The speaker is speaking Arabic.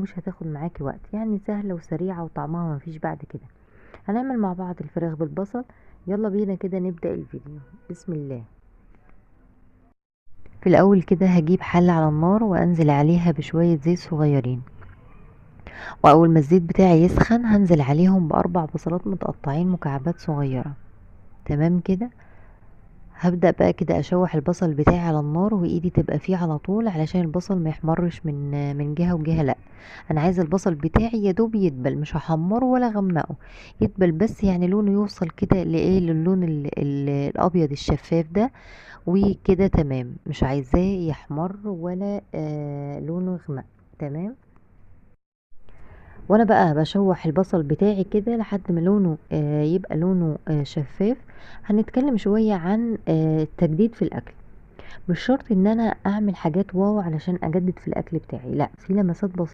ومش هتاخد معاكي وقت، يعني سهلة وسريعة وطعمها مفيش بعد كده. هنعمل مع بعض الفراخ بالبصل. يلا بينا كده نبدأ الفيديو. بسم الله. في الاول كده هجيب حلة على النار وانزل عليها بشوية زيت صغيرين، واول ما الزيت بتاعي يسخن هنزل عليهم باربع بصلات متقطعين مكعبات صغيرة. تمام كده. هبدأ بقى كده اشوح البصل بتاعي على النار وايدي تبقى فيه على طول علشان البصل ما يحمرش من جهة وجهة. لا، انا عايزه البصل بتاعي يا دوب يدبل، مش هحمره ولا اغمقه، يدبل بس، يعني لونه يوصل كده لايه، للون الابيض الشفاف ده. وكده تمام، مش عايزاه يحمر ولا لونه يغمق. تمام. وانا بقى بشوح البصل بتاعي كده لحد ما لونه يبقى لونه شفاف. هنتكلم شوية عن التجديد في الاكل. مش شرط ان انا اعمل حاجات واو علشان اجدد في الاكل بتاعي، لا، في لمسات بسيطة